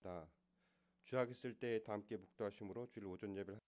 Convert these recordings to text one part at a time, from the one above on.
다 주약 있을 때 다 함께 묵도하심으로 주일 오전 예배를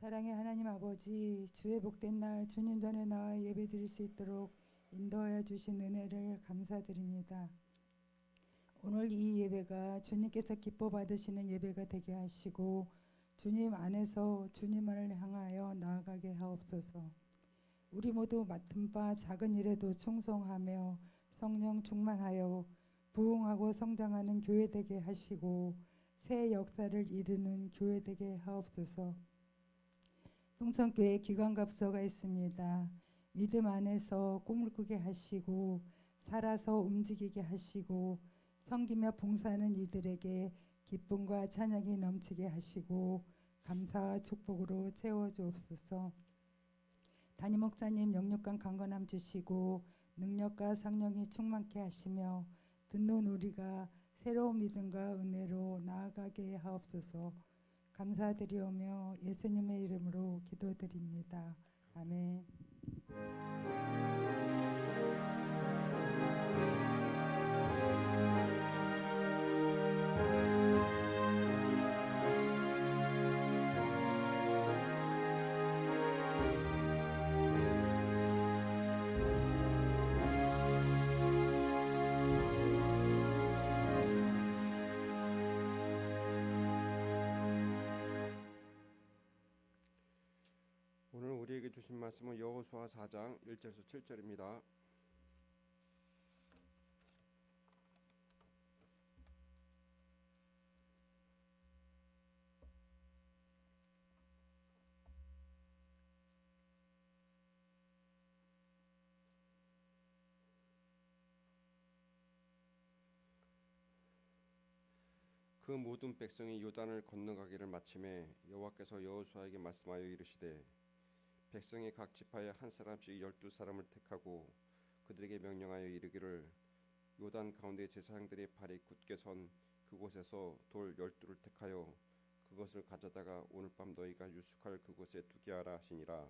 사랑의 하나님 아버지, 주의 복된 날 주님 전에 나와 예배 드릴 수 있도록 인도하여 주신 은혜를 감사드립니다. 오늘 이 예배가 주님께서 기뻐 받으시는 예배가 되게 하시고 주님 안에서 주님을 향하여 나아가게 하옵소서. 우리 모두 맡은 바 작은 일에도 충성하며 성령 충만하여 부흥하고 성장하는 교회 되게 하시고 새 역사를 이루는 교회 되게 하옵소서. 동천교회 기관갑서가 있습니다. 믿음 안에서 꿈을 꾸게 하시고 살아서 움직이게 하시고 섬기며 봉사하는 이들에게 기쁨과 찬양이 넘치게 하시고 감사와 축복으로 채워주옵소서. 담임 목사님 영육간 강건함 주시고 능력과 성령이 충만케 하시며 듣는 우리가 새로운 믿음과 은혜로 나아가게 하옵소서. 감사드리오며 예수님의 이름으로 기도드립니다. 아멘. 오늘 우리에게 주신 말씀은 여호수아 4장 1절에서 7절입니다. 그 모든 백성이 요단을 건너가기를 마침에 여호와께서 여호수아에게 말씀하여 이르시되 백성의 각 지파에 한 사람씩 12사람을 택하고 그들에게 명령하여 이르기를 요단 가운데 제사장들의 발이 굳게 선 그곳에서 돌 12를 택하여 그것을 가져다가 오늘 밤 너희가 유숙할 그곳에 두게 하라 하시니라.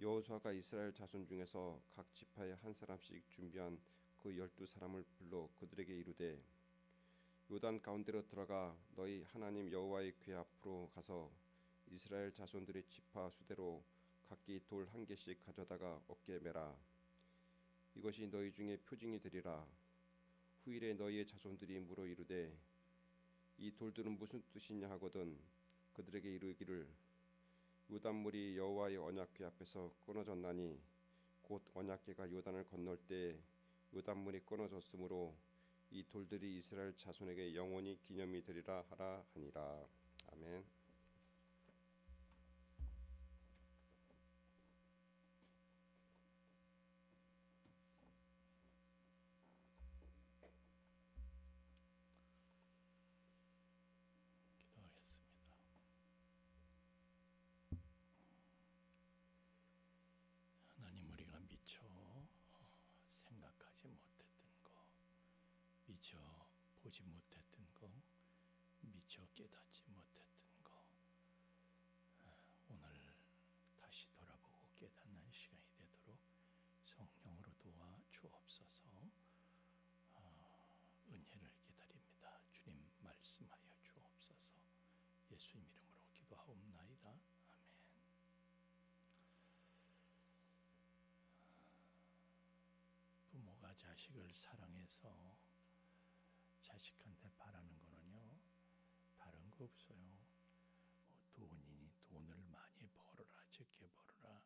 여호수아가 이스라엘 자손 중에서 각 지파에 한 사람씩 준비한 그 12사람을 불러 그들에게 이르되 요단 가운데로 들어가 너희 하나님 여호와의 궤 앞으로 가서 이스라엘 자손들의 지파 수대로 각기 돌 한 개씩 가져다가 어깨에 매라. 이것이 너희 중에 표징이 되리라. 후일에 너희의 자손들이 물어 이르되 이 돌들은 무슨 뜻이냐 하거든 그들에게 이르기를 요단물이 여호와의 언약궤 앞에서 끊어졌나니 곧 언약궤가 요단을 건널 때에 요단물이 끊어졌으므로 이 돌들이 이스라엘 자손에게 영원히 기념이 되리라 하라 하니라. 아멘. 기도하겠습니다. 하나님, 우리가 미처 생각하지 못했던 거, 미처 보지 못했던 거, 미처 깨닫지 못했던 거, 오늘 다시 돌아보고 깨닫는 시간이 되도록 성령으로 도와 주옵소서. 은혜를 기다립니다. 주님 말씀하여 주옵소서. 예수님 이름으로 기도하옵나이다. 아멘. 부모가 자식을 사랑해서 자식한테 바라는 거는요, 다른 거 없어요. 돈이니 돈을 많이 벌어라, 적게 벌어라,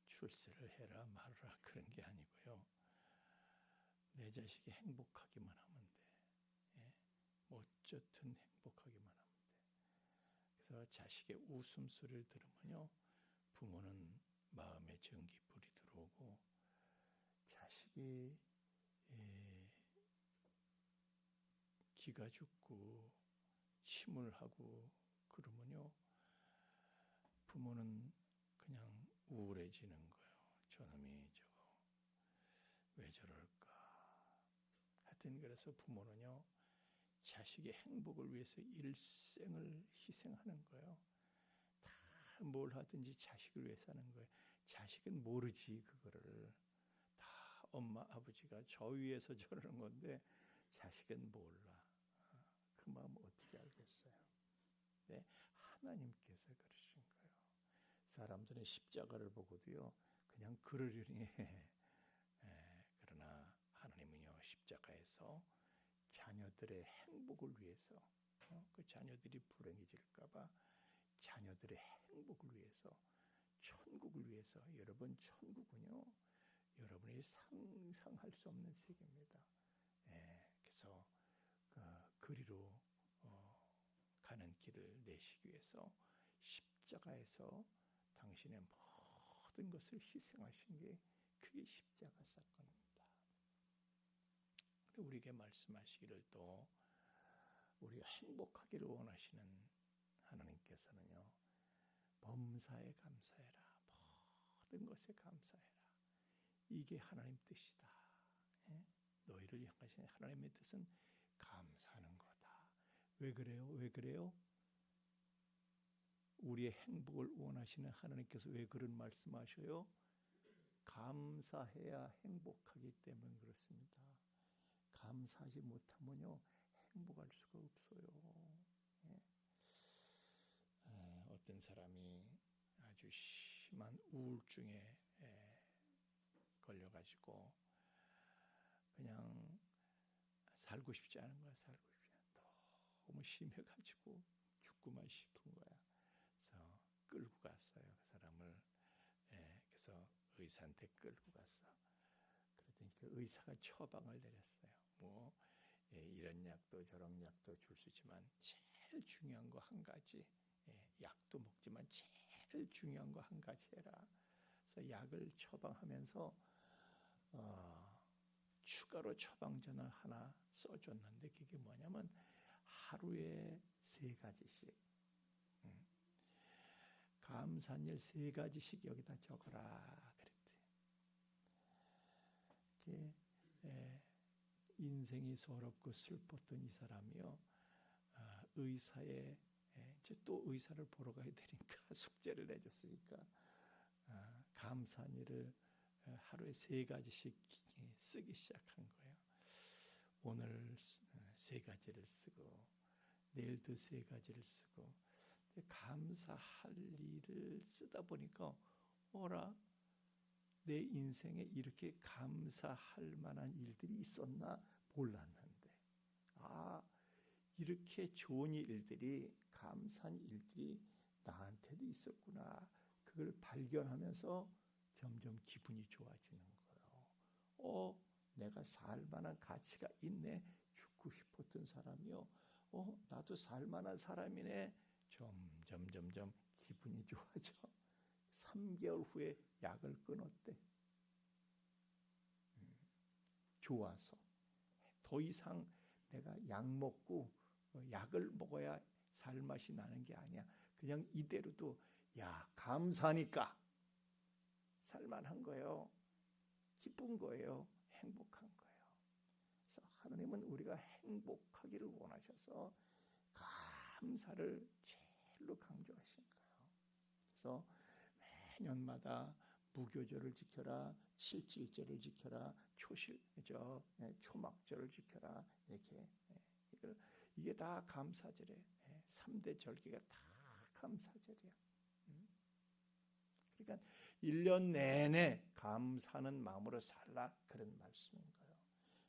출세를 해라 말아라, 그런 게 아니고요. 내 자식이 행복하기만 하면 돼. 예? 어쨌든 행복하기만 하면 돼. 그래서 자식의 웃음소리를 들으면요, 부모는 마음에 전기불이 들어오고 자식이 기가 죽고 침울하고 그러면요, 부모는 그냥 우울해지는 거예요. 저놈이 저거 왜 저럴까. 하여튼 그래서 부모는요, 자식의 행복을 위해서 일생을 희생하는 거예요. 다 뭘 하든지 자식을 위해서 하는 거예요. 자식은 모르지 그거를. 다 엄마 아버지가 저 위해서 저러는 건데 자식은 몰라. 그 마음 어떻게 알겠어요. 네, 하나님께서 그러신 거예요. 사람들은 십자가를 보고도요 그냥 그러려니 그러나 하나님은요 십자가에서 자녀들의 행복을 위해서 그 자녀들이 불행해질까봐 자녀들의 행복을 위해서 천국을 위해서 여러분 천국은요 여러분이 상상할 수 없는 세계입니다. 그래서 그리로 가는 길을 내시기 위해서 십자가에서 당신의 모든 것을 희생하신 게 그게 십자가 사건입니다. 우리에게 말씀하시기를 또 우리가 행복하기를 원하시는 하나님께서는요 범사에 감사해라 모든 것에 감사해라 이게 하나님 뜻이다. 너희를 향하신 하나님의 뜻은 감사하는 거다. 왜 그래요? 왜 그래요? 우리의 행복을 원하시는 하나님께서 왜 그런 말씀하셔요? 감사해야 행복하기 때문에 그렇습니다. 감사하지 못하면요 행복할 수가 없어요. 어떤 사람이 아주 심한 우울증에 걸려가지고 그냥 살고 싶지 않은 거야. 살고 싶지 않아. 너무 심해가지고 죽고만 싶은 거야. 그래서 끌고 갔어요. 그 사람을. 그래서 의사한테 끌고 갔어. 그랬더니 그 의사가 처방을 내렸어요. 뭐 이런 약도 저런 약도 줄 수 있지만 제일 중요한 거 한 가지. 약도 먹지만 제일 중요한 거 한 가지 해라. 그래서 약을 처방하면서 추가로 처방전을 하나 써줬는데 그게 뭐냐면 하루에 3가지씩 감사한 일 3가지씩 여기다 적어라 그랬대. 인생이 서럽고 슬펐던 이 사람이요 의사의 이제 또 의사를 보러 가야 되니까 숙제를 내줬으니까 감사한 일을 하루에 3가지씩 쓰기 시작한 거예요. 오늘 3가지를 쓰고 내일도 3가지를 쓰고 감사할 일을 쓰다 보니까 어라 내 인생에 이렇게 감사할 만한 일들이 있었나 몰랐는데 이렇게 좋은 일들이 감사한 일들이 나한테도 있었구나. 그걸 발견하면서 점점 기분이 좋아지는 거예요. 내가 살 만한 가치가 있네. 죽고 싶었던 사람이요. 나도 살 만한 사람이네. 점점 기분이 좋아져. 3개월 후에 약을 끊었대. 좋아서. 더 이상 내가 약 먹고 약을 먹어야 살 맛이 나는 게 아니야. 그냥 이대로도 감사하니까 살만한 거예요. 기쁜 거예요. 행복한 거예요. 그래서 하나님은 우리가 행복하기를 원하셔서 감사를 제일로 강조하신 거예요. 그래서 매년마다 무교절을 지켜라, 칠칠절을 지켜라, 초막절을 지켜라 이렇게 이게 다 감사절이에요. 3대 절기가 다 감사절이야. 그러니까 1년 내내 감사하는 마음으로 살라 그런 말씀인 거예요.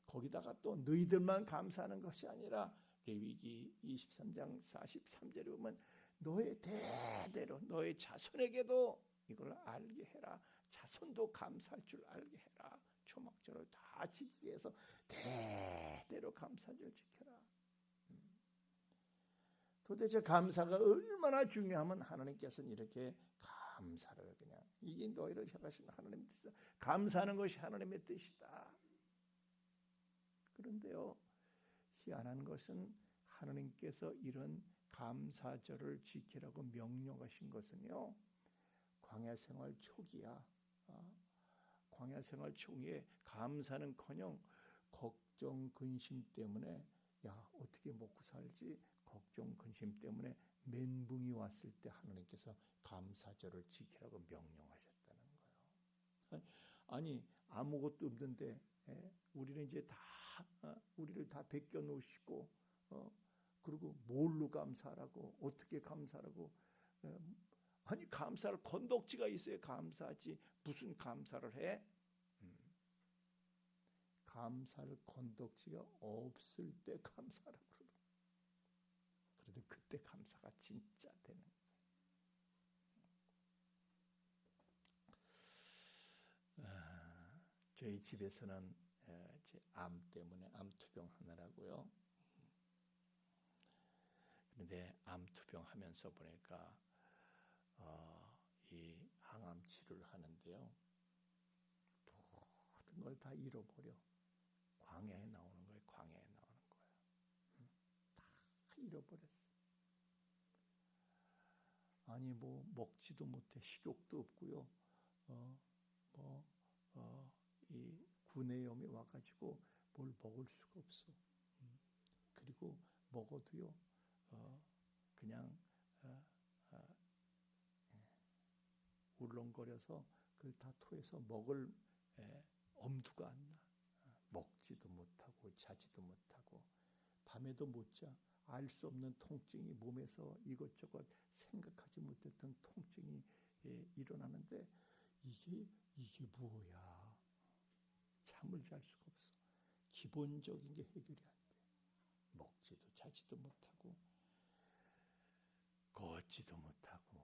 거기다가 또 너희들만 감사하는 것이 아니라 레위기 23장 43절에 보면 너의 대대로 너의 자손에게도 이걸 알게 해라. 자손도 감사할 줄 알게 해라. 초막절을 다 지키게 해서 대대로 감사절 지켜라. 도대체 감사가 얼마나 중요하면 하나님께서는 이렇게 감사를 그냥 이게 너희를 향하신 하나님의 뜻이다. 감사하는 것이 하나님의 뜻이다. 그런데요, 희한한 것은 하나님께서 이런 감사절을 지키라고 명령하신 것은요, 광야 생활 초기야. 광야 생활 초기에 감사는커녕 걱정 근심 때문에 어떻게 먹고 살지 걱정 근심 때문에 멘붕이 왔을 때 하나님께서 감사절을 지키라고 명령하셨다는 거예요. 아니 아무것도 없는데 우리는 이제 다 우리를 다 베껴 놓으시고 그리고 뭘로 감사하라고 어떻게 감사하라고 아니 감사를 건덕지가 있어야 감사하지 무슨 감사를 해? 감사를 건덕지가 없을 때 감사라고 그러고 그래도 그때 감사가 진짜 되는 거예요. 저희 집에서는 제 암 때문에 암투병 하느라고요. 그런데 암투병 하면서 보니까 이 항암 치료를 하는데요. 모든 걸 다 잃어버려. 광야에 나오는 거예요. 광야에 나오는 거예요. 다 잃어버렸어. 아니 뭐 먹지도 못해. 식욕도 없고요. 이 구내염이 와가지고 뭘 먹을 수가 없어. 그리고 먹어도요. 그냥 울렁거려서 그걸 다 토해서 먹을 엄두가 안 나. 먹지도 못하고 자지도 못하고 밤에도 못 자. 알 수 없는 통증이 몸에서 이것저것 생각하지 못했던 통증이 일어나는데 이게 뭐야? 잠을 잘 수가 없어. 기본적인 게 해결이 안 돼. 먹지도 자지도 못하고 걷지도 못하고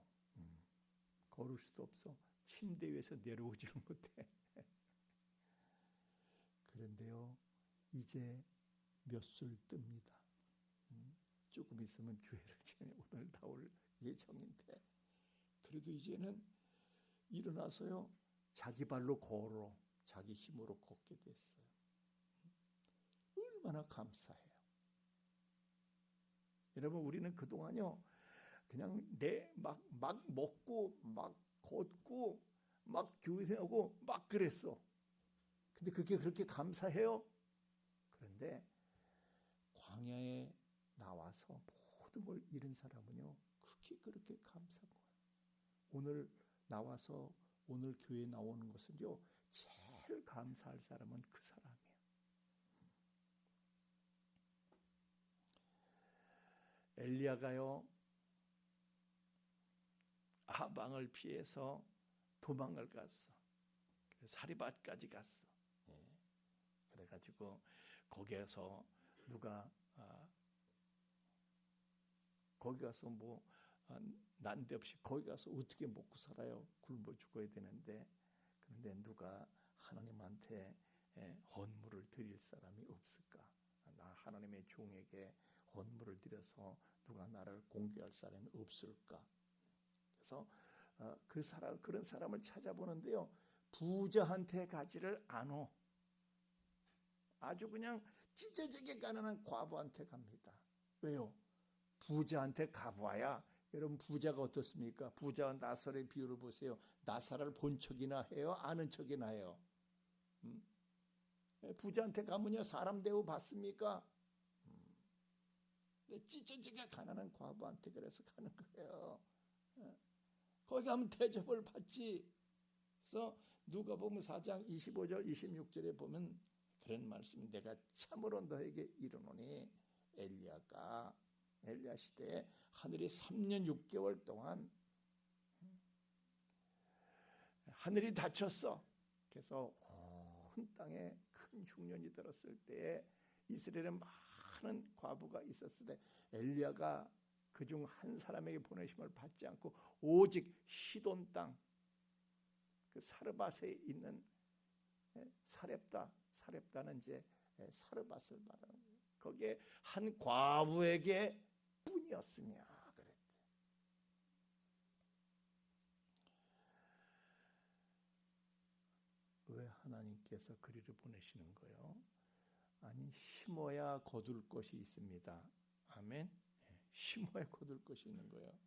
걸을 수도 없어. 침대 위에서 내려오지를 못해. 그런데요, 이제 몇 술 뜹니다. 조금 있으면 교회를 오늘 나올 예정인데 그래도 이제는 일어나서요 자기 발로 걸어 자기 힘으로 걷게 됐어요. 얼마나 감사해요. 여러분 우리는 그동안요 그냥 막 먹고 막 걷고 막 교회하고 막 그랬어. 근데 그게 그렇게 감사해요? 그런데 광야에 나와서 모든 걸 잃은 사람은요 그게 그렇게 감사한 거예요. 오늘 나와서 오늘 교회에 나오는 것은요 제일 감사할 사람은 그 사람이에요. 엘리야가요 아방을 피해서 도망을 갔어. 사리밧까지 갔어. 그래가지고 거기에서 누가 거기 가서 뭐 난데없이 거기 가서 어떻게 먹고 살아요? 굶어 죽어야 되는데 그런데 누가 하나님한테 헌물을 드릴 사람이 없을까? 나 하나님의 종에게 헌물을 드려서 누가 나를 공개할 사람이 없을까? 그래서 그런 사람을 찾아보는데요. 부자한테 가지를 않어. 아주 그냥 찢어지게 가난한 과부한테 갑니다. 왜요? 부자한테 가봐야 여러분 부자가 어떻습니까? 부자와 나사로의 비유를 보세요. 나사로를 본 척이나 해요? 아는 척이나 해요? 부자한테 가면요 사람 대우 받습니까? 찢어지게 가난한 과부한테 그래서 가는 거예요. 거기 가면 대접을 받지. 그래서 누가복음 4장 25절 26절에 보면 그런 말씀이 내가 참으로 너에게 이르노니 엘리야 시대에 하늘이 3년 6개월 동안 하늘이 닫혔어. 그래서 온 땅에 큰 흉년이 들었을 때에 이스라엘에 많은 과부가 있었을 때 엘리야가 그중 한 사람에게 보내심을 받지 않고 오직 시돈 땅 그 사르밧에 있는 사렙다는 이제 사르밧을 말하는 거예요. 거기에 한 과부에게 뿐이었으며 그랬대. 왜 하나님께서 그리를 보내시는 거예요? 아니 심어야 거둘 것이 있습니다. 아멘. 심어야 거둘 것이 있는 거예요.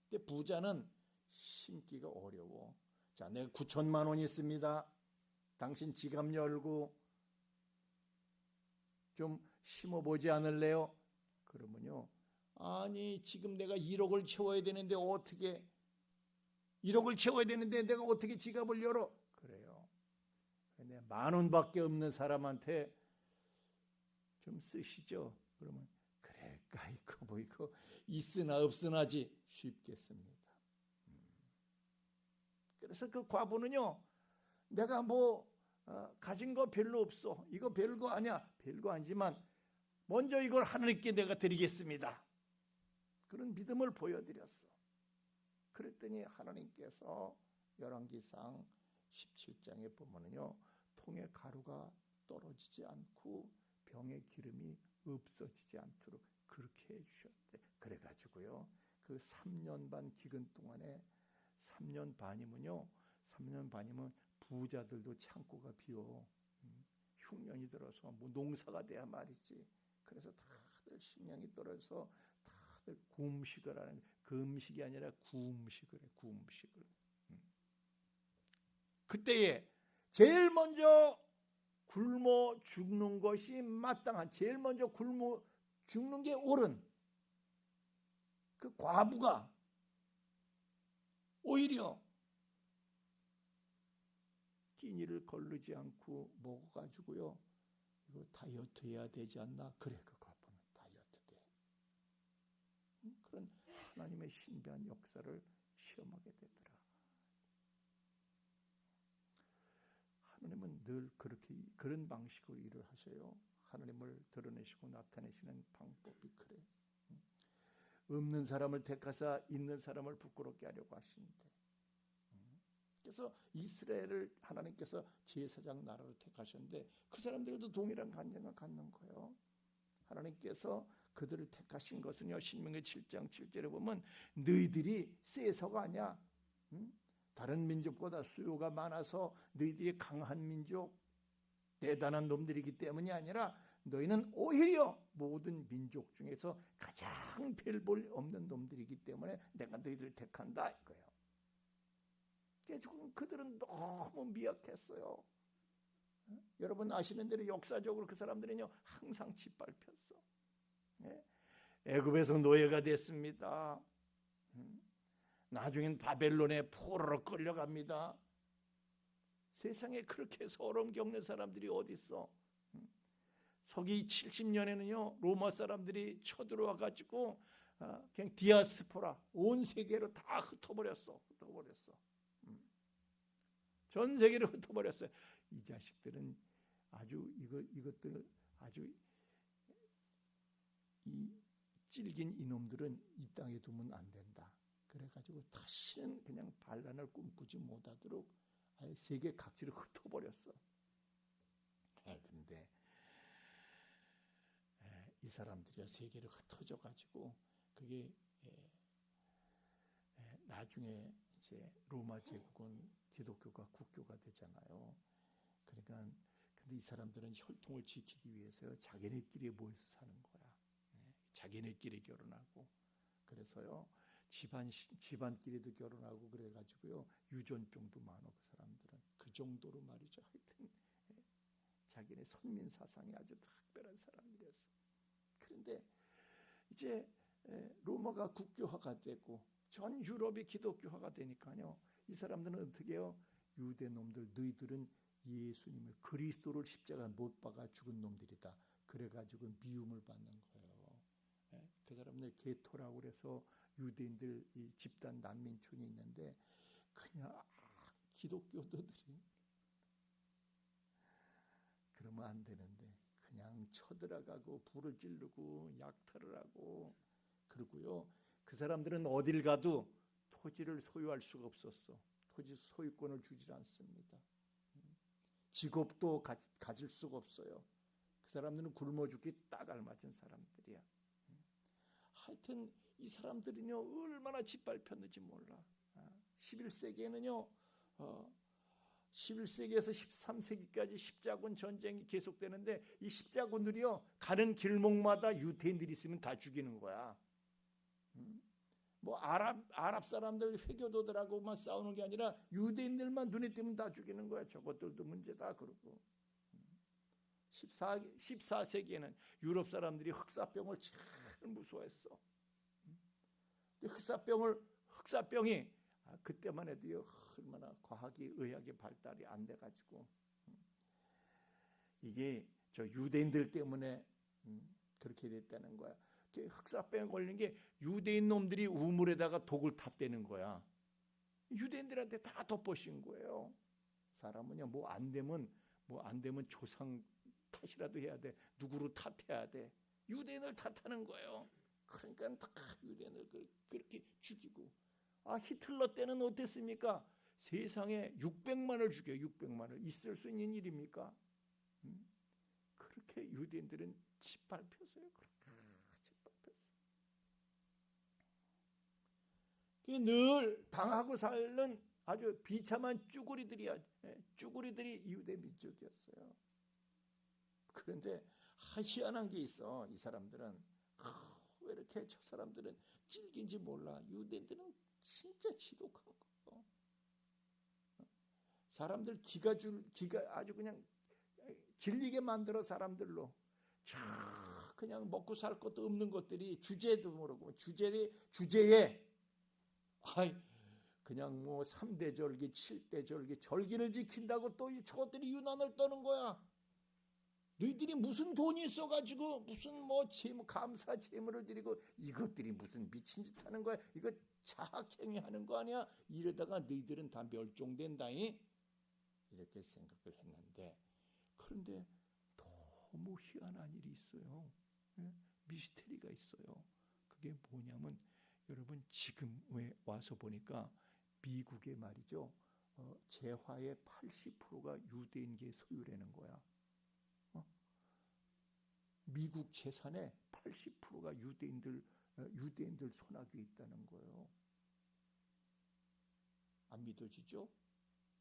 근데 부자는 심기가 어려워. 자, 내가 9천만 원이 있습니다. 당신 지갑 열고 좀 심어보지 않을래요? 그러면요. 아니 지금 내가 1억을 채워야 되는데 어떻게 1억을 채워야 되는데 내가 어떻게 지갑을 열어? 그래요. 근데 10,000원밖에 없는 사람한테 좀 쓰시죠. 그러면 그래 까이고 보이고 있으나 없으나지 쉽게 씁니다. 그래서 그 과부는요, 내가 뭐 가진 거 별로 없어. 이거 별거 아니야. 별거 아니지만 먼저 이걸 하나님께 내가 드리겠습니다. 그런 믿음을 보여드렸어. 그랬더니 하나님께서 열왕기상 17장에 보면은요, 통에 가루가 떨어지지 않고 병에 기름이 없어지지 않도록 그렇게 해주셨대. 그래가지고요, 그 3년 반 기근 동안에 3년 반이면요, 3년 반이면 부자들도 창고가 비어 흉년이 들어서 뭐 농사가 돼야 말이지. 그래서 다들 식량이 떨어져서 다들 구음식을 하는, 금식이 아니라 구음식을 해. 구음식을. 그때에 제일 먼저 굶어 죽는 것이 마땅한, 제일 먼저 굶어 죽는 게 옳은 그 과부가 오히려 끼니를 거르지 않고 먹어가지고요, 이거 다이어트 해야 되지 않나? 그래, 그 과부는 다이어트 돼. 그런 하나님의 신비한 역사를 시험하게 되더라. 하나님은 늘 그렇게 그런 방식으로 일을 하셔요. 하나님을 드러내시고 나타내시는 방법이 그래. 없는 사람을 택하사 있는 사람을 부끄럽게 하려고 하시는데, 그래서 이스라엘을 하나님께서 제사장 나라로 택하셨는데 그 사람들도 동일한 간증을 갖는 거예요. 하나님께서 그들을 택하신 것은요, 신명기 7장 7절에 보면 너희들이 세서가 아니야. 다른 민족보다 수요가 많아서 너희들이 강한 민족, 대단한 놈들이기 때문이 아니라 너희는 오히려 모든 민족 중에서 가장 별 볼 없는 놈들이기 때문에 내가 너희들을 택한다 이거예요. 그들은 너무 미약했어요. 여러분 아시는 대로 역사적으로 그 사람들은요, 항상 짓밟혔어. 애굽에서 노예가 됐습니다. 나중엔 바벨론에 포로로 끌려갑니다. 세상에 그렇게 서러움 겪는 사람들이 어디 있어? 서기 70년에는요, 로마 사람들이 쳐들어와 가지고 그냥 디아스포라 온 세계로 다 흩어버렸어. 전 세계로 흩어버렸어요. 이 자식들은 아주 이것들 아주 이 찔긴 이놈들은 이 땅에 두면 안 된다. 그래가지고 다시는 그냥 반란을 꿈꾸지 못하도록 아예 세계 각지로 흩어버렸어. 그런데 이 사람들이 세계로 흩어져 가지고 그게 나중에 이제 로마 제국은 기독교가 국교가 되잖아요. 그러니까 근데 이 사람들은 혈통을 지키기 위해서 자기네끼리 모여서 사는 거야. 자기네끼리 결혼하고, 그래서요 집안끼리도 결혼하고 그래가지고요 유전병도 많아. 그 사람들은 그 정도로 말이죠. 하여튼 자기네 선민 사상이 아주 특별한 사람들이었어. 그런데 이제 로마가 국교화가 되고 전 유럽이 기독교화가 되니까요, 이 사람들은 어떻게 해요? 유대 놈들, 너희들은 예수님을, 그리스도를 십자가 못 박아 죽은 놈들이다. 그래가지고 미움을 받는 거예요. 그 사람들 게토라고 그래서 유대인들 이 집단 난민촌이 있는데 그냥 기독교도들이 그러면 안 되는데 그냥 쳐들어가고 불을 지르고 약탈을 하고 그러고요. 그 사람들은 어딜 가도 토지를 소유할 수가 없었어. 토지 소유권을 주질 않습니다. 직업도 가질 수가 없어요. 그 사람들은 굶어 죽기 딱 알맞은 사람들이야. 하여튼 이 사람들은요 얼마나 짓밟혔는지 몰라. 11세기에는요 11세기에서 13세기까지 십자군 전쟁이 계속되는데 이 십자군들이요 가는 길목마다 유대인들이 있으면 다 죽이는 거야. 뭐 아랍 사람들 회교도들하고만 싸우는 게 아니라 유대인들만 눈에 띄면 다 죽이는 거야. 저것들도 문제다 그러고. 14세기에는 유럽 사람들이 흑사병을 참 무서워했어. 흑사병이 그때만 해도요 얼마나 과학이 의학이 발달이 안 돼가지고 이게 저 유대인들 때문에 그렇게 됐다는 거야. 흑사병에 걸린 게 유대인 놈들이 우물에다가 독을 탔다는 거야. 유대인들한테 다 덮어씌운 거예요. 사람은요, 뭐 안 되면 조상 탓이라도 해야 돼. 누구를 탓해야 돼. 유대인을 탓하는 거예요. 그러니까 다 유대인을 그렇게 죽이고. 히틀러 때는 어땠습니까? 세상에 600만을 죽여요. 600만을. 있을 수 있는 일입니까? 그렇게 유대인들은 짓밟혔어요. 그렇게 짓밟혔어요. 늘 당하고 살는 아주 비참한 쭈구리들이 유대 민족이었어요. 그런데 희한한 게 있어. 이 사람들은 왜 이렇게 저 사람들은 질긴지 몰라. 유대인들은 진짜 지독한 거예요. 사람들 기가 아주 그냥 질리게 만들어 사람들로. 그냥 먹고 살 것도 없는 것들이 주제도 모르고 주제에 그냥 뭐 3대 절기, 7대 절기, 절기를 지킨다고 또 저것들이 유난을 떠는 거야. 너희들이 무슨 돈이 있어가지고 무슨 뭐 감사 제물을 드리고 이것들이 무슨 미친 짓 하는 거야. 이거 자학행위 하는 거 아니야. 이러다가 너희들은 다 멸종된다니 이렇게 생각을 했는데, 그런데 너무 희한한 일이 있어요. 미스테리가 있어요. 그게 뭐냐면 여러분 지금에 와서 보니까 미국의 말이죠. 재화의 80%가 유대인계 소유라는 거야. 미국 재산의 80%가 유대인들 손아귀에 있다는 거예요. 안 믿어지죠?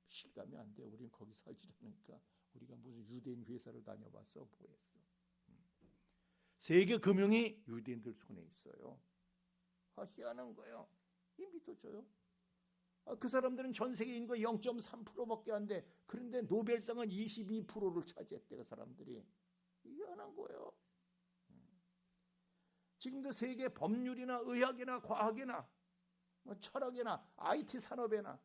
실감이 안 돼. 우리는 거기 살지 않으니까. 우리가 무슨 유대인 회사를 다녀봤어? 뭐했어? 세계 금융이 유대인들 손에 있어요. 희한한 거예요. 이 믿어져요? 그 사람들은 전 세계 인구의 0.3%밖에 안 돼. 그런데 노벨상은 22%를 차지했대. 그 사람들이. 희한한 거예요. 지금도 세계 법률이나 의학이나 과학이나 철학이나 IT 산업이나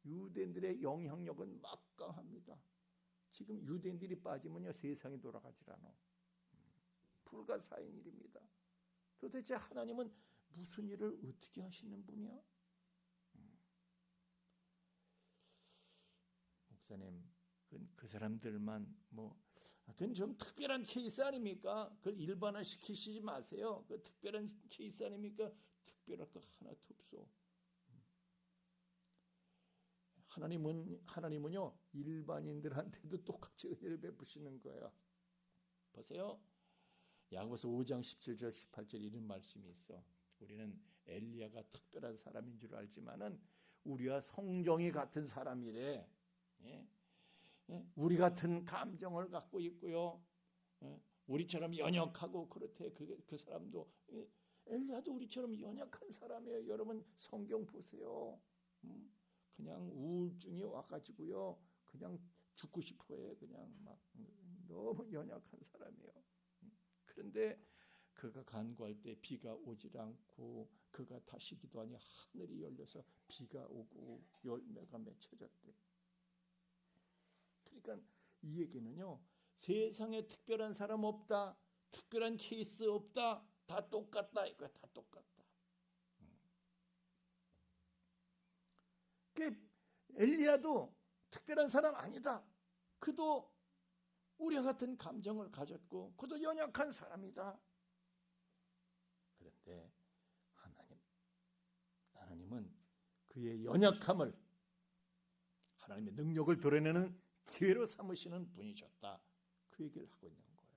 유대인들의 영향력은 막강합니다. 지금 유대인들이 빠지면요 세상이 돌아가질 않아. 불가사의 일입니다. 도대체 하나님은 무슨 일을 어떻게 하시는 분이야? 목사님, 그 사람들만 그건 좀 특별한 케이스 아닙니까? 그걸 일반화시키시지 마세요. 그 특별한 케이스 아닙니까? 특별할 거 하나도 없어. 하나님은요 일반인들한테도 똑같이 은혜를 베푸시는 거예요. 보세요. 야고보서 5장 17절 18절 이런 말씀이 있어. 우리는 엘리야가 특별한 사람인 줄 알지만은 우리와 성정이 같은 사람이래. 우리 같은 감정을 갖고 있고요. 우리처럼 연약하고 그렇대. 그 사람도 엘리야도 우리처럼 연약한 사람이에요. 여러분 성경 보세요. 그냥 우울증이 와가지고요. 그냥 죽고 싶어해. 그냥 막 너무 연약한 사람이에요. 그런데 그가 간구할 때 비가 오질 않고 그가 다시 기도하니 하늘이 열려서 비가 오고 열매가 맺혀졌대. 그러니까 이 얘기는요. 세상에 특별한 사람 없다. 특별한 케이스 없다. 다 똑같다. 이거 다 똑같다. 엘리야도 특별한 사람 아니다. 그도 우리와 같은 감정을 가졌고 그도 연약한 사람이다. 그런데 하나님은 그의 연약함을 하나님의 능력을 드러내는 기회로 삼으시는 분이셨다. 그 얘기를 하고 있는 거예요.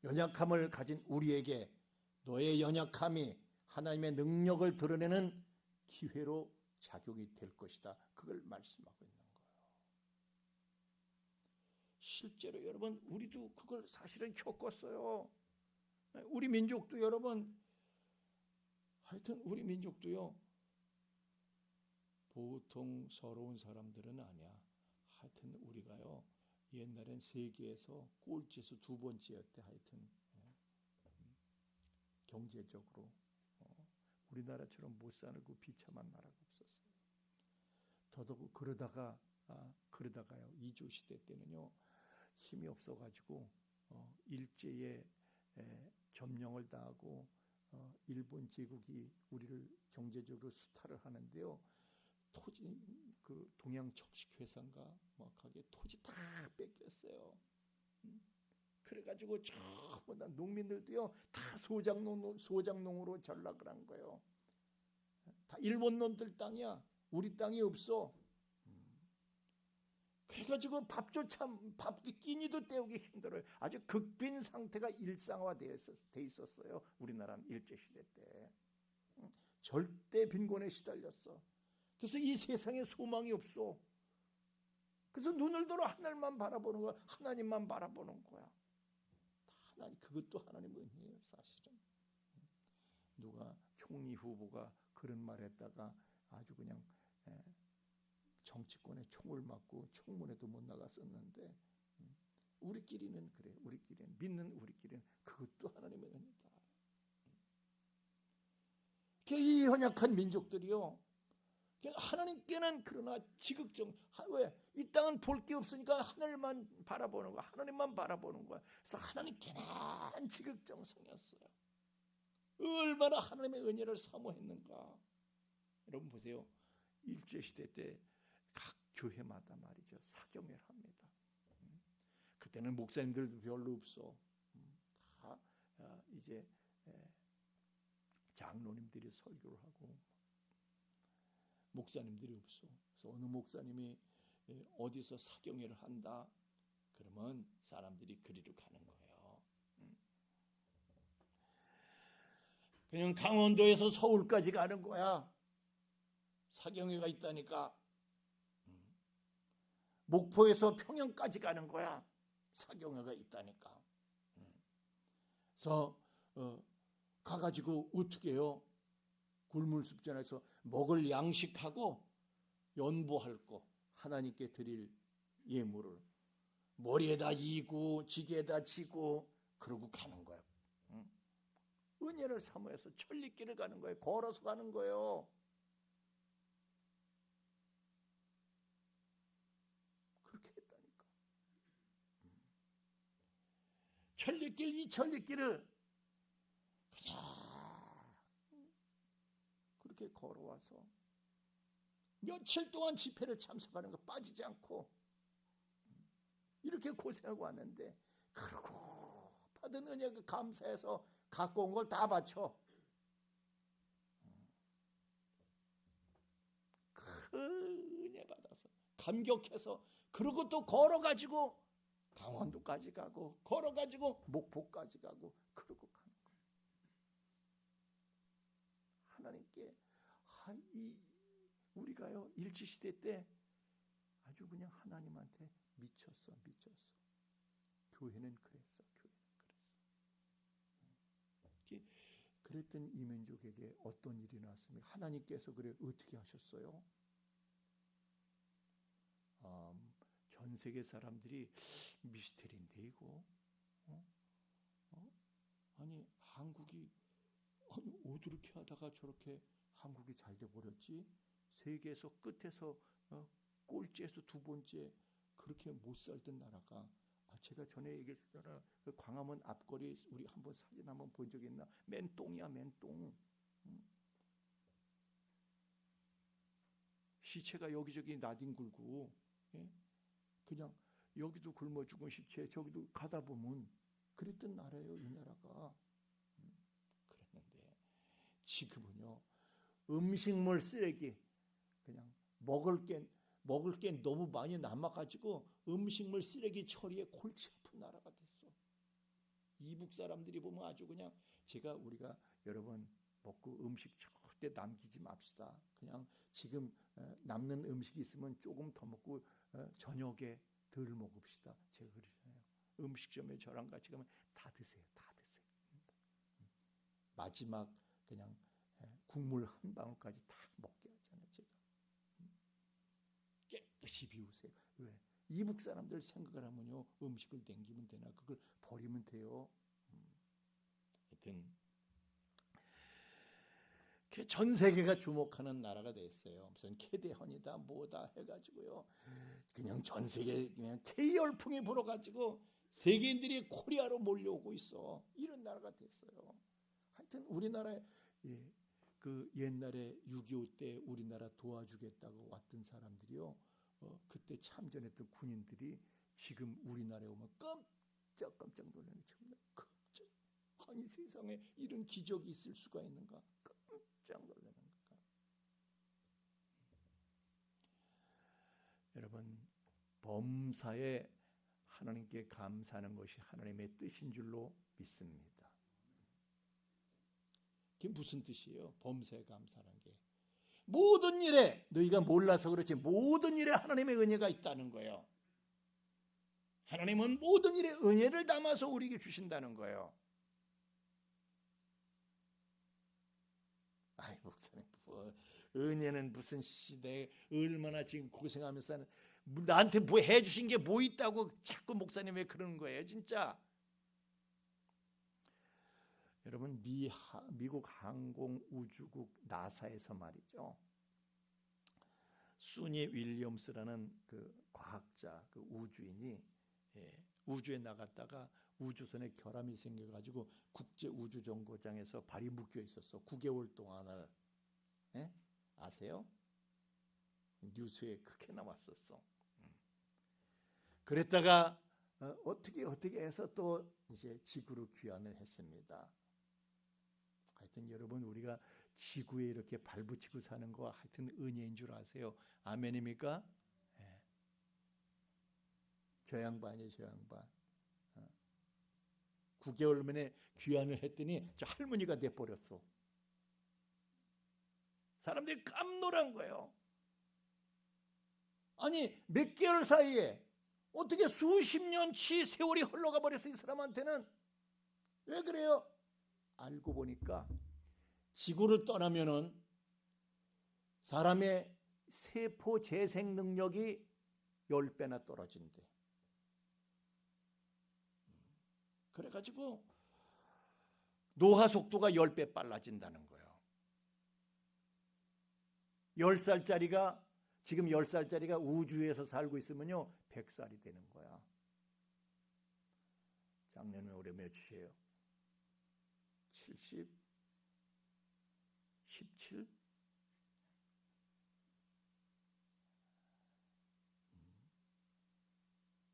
연약함을 가진 우리에게 너의 연약함이 하나님의 능력을 드러내는 기회로 작용이 될 것이다. 그걸 말씀하고 있는 거예요. 실제로 여러분 우리도 그걸 사실은 겪었어요. 우리 민족도 여러분 하여튼 우리 민족도요. 보통 서러운 사람들은 아니야. 하여튼 우리가요. 옛날엔 세계에서 꼴찌에서 2번째였대. 하여튼 경제적으로 우리나라처럼 못 살고 비참한 나라가 없었어요. 더더욱 그러다가요 2조 시대 때는요 힘이 없어가지고 일제에 점령을 당하고 일본 제국이 우리를 경제적으로 수탈을 하는데요 토지 그 동양 척식회사인가 뭐 가게 토지 다 뺏겼어요. 그래가지고 전부 다 농민들도요 다 소장농으로 전락을 한 거예요. 다 일본 놈들 땅이야. 우리 땅이 없어. 그래가지고 밥 끼니도 때우기 힘들어요. 아주 극빈 상태가 일상화되어 있었어요. 우리나라는 일제시대 때. 절대 빈곤에 시달렸어. 그래서 이 세상에 소망이 없어. 그래서 눈을 들어 하늘만 바라보는 거야. 하나님만 바라보는 거야. 하나님, 그것도 하나님 은혜예요, 사실은. 누가 총리 후보가 그런 말 했다가 아주 그냥 정치권에 총을 맞고 청문회도 못 나갔었는데 우리끼리는 그래. 우리끼리는 믿는 우리끼리는 그것도 하나님의 은혜다. 이 연약한 민족들이요. 하나님께는 그러나 지극정 왜? 이 땅은 볼 게 없으니까 하늘만 바라보는 거야. 하나님만 바라보는 거야. 그래서 하나님 괜한 지극정성이었어요. 얼마나 하나님의 은혜를 사모했는가. 여러분 보세요. 일제시대 때 각 교회마다 말이죠. 사경회를 합니다. 그때는 목사님들도 별로 없어. 다 이제 장로님들이 설교를 하고 목사님들이 없어. 그래서 어느 목사님이 어디서 사경회를 한다. 그러면 사람들이 그리로 가는 거예요. 그냥 강원도에서 서울까지 가는 거야. 사경회가 있다니까. 목포에서 평양까지 가는 거야. 사경회가 있다니까. 그래서 가가지고 어떻게 해요? 굴물습전에서 먹을 양식하고 연보할 거 하나님께 드릴 예물을 머리에다 이고 지게에다 지고 그러고 가는 거예요. 은혜를 사모해서 천리길을 가는 거예요. 걸어서 가는 거예요. 그렇게 했다니까. 천리길 이 천리길을 그냥 그렇게 걸어와서 며칠 동안 집회를 참석하는 거 빠지지 않고 이렇게 고생하고 왔는데 그러고 받은 은혜 감사해서 갖고 온 걸 다 바쳐. 그 은혜 받아서 감격해서 그러고 또 걸어가지고 강원도까지 가고 걸어가지고 목포까지 가고 그러고 가는 거예요. 하나님께 우리가요 일제시대 때 아주 그냥 하나님한테 미쳤어. 교회는 그랬어. 그랬던 이 민족에게 어떤 일이 났습니까? 하나님께서 그래 어떻게 하셨어요? 전 세계 사람들이 미스테리인데 이거 아니 한국이 어떻게 하다가 저렇게 한국이 잘 돼 버렸지? 세계에서 끝에서 꼴찌에서 두 번째 그렇게 못 살던 나라가 제가 전에 얘기했잖아. 그 광화문 앞거리 우리 한번 사진 한번 본 적 있나? 맨 똥이야, 맨 똥. 시체가 여기저기 나뒹굴고 그냥 여기도 굶어 죽은 시체 저기도 가다 보면 그랬던 나라예요, 이 나라가. 그랬는데 지금은요 음식물 쓰레기 그냥 먹을 게 너무 많이 남아가지고 음식물 쓰레기 처리에 골치 아픈 나라가 됐어. 이북 사람들이 보면 아주 그냥 우리가 여러분 먹고 음식 절대 남기지 맙시다. 그냥 지금 남는 음식이 있으면 조금 더 먹고 저녁에 덜 먹읍시다. 제가 그러잖아요. 음식점에 저랑 같이 가면 다 드세요. 마지막 그냥 국물 한 방울까지 다 먹게 하잖아요. 제가 깨끗이 비우세요. 왜? 이북 사람들 생각을 하면요 음식을 남기면 되나 그걸 버리면 돼요. 하여튼 전 세계가 주목하는 나라가 됐어요. 무슨 캐대헌이다 뭐다 해가지고요 그냥 전 세계 그냥 K 열풍이 불어가지고 세계인들이 코리아로 몰려오고 있어. 이런 나라가 됐어요. 하여튼 우리나라에 그 옛날에 6.25 때 우리나라 도와주겠다고 왔던 사람들이요, 그때 참전했던 군인들이 지금 우리나라에 오면 깜짝 놀라는 거예요. 깜짝. 아니 세상에 이런 기적이 있을 수가 있는가? 깜짝 놀라는 거예요. 여러분, 범사에 하나님께 감사하는 것이 하나님의 뜻인 줄로 믿습니다. 그게 무슨 뜻이에요? 범사에 감사하는 게 모든 일에, 너희가 몰라서 그렇지 모든 일에 하나님의 은혜가 있다는 거예요. 하나님은 모든 일에 은혜를 담아서 우리에게 주신다는 거예요. 아이 목사님, 뭐 은혜는 무슨 시대에 얼마나 지금 고생하면서 나한테 뭐 해주신 게 뭐 있다고 자꾸 목사님 왜 그러는 거예요 진짜. 여러분, 미국 항공우주국 나사에서 말이죠, 수니 윌리엄스라는 그 과학자, 그 우주인이 우주에 나갔다가 우주선에 결함이 생겨가지고 국제우주정거장에서 발이 묶여 있었어. 9개월 동안을. 아세요? 뉴스에 크게 나왔었어. 그랬다가 어떻게 해서 또 이제 지구로 귀환을 했습니다. 하여튼 여러분, 우리가 지구에 이렇게 발붙이고 사는 거 하여튼 은혜인 줄 아세요? 아멘입니까? 네. 저 양반이에요, 저 양반. 9개월 만에 귀환을 했더니 저 할머니가 돼버렸어. 사람들이 깜놀한 거예요. 아니 몇 개월 사이에 어떻게 수십 년치 세월이 흘러가 버렸어, 이 사람한테는. 왜 그래요? 알고 보니까 지구를 떠나면은 사람의 세포 재생 능력이 10배나 떨어진대. 그래가지고 노화 속도가 10배 빨라진다는 거예요. 10살짜리가 지금 10살짜리가 우주에서 살고 있으면요 100살이 되는 거야. 작년에 올해 몇이에요? 70? 17?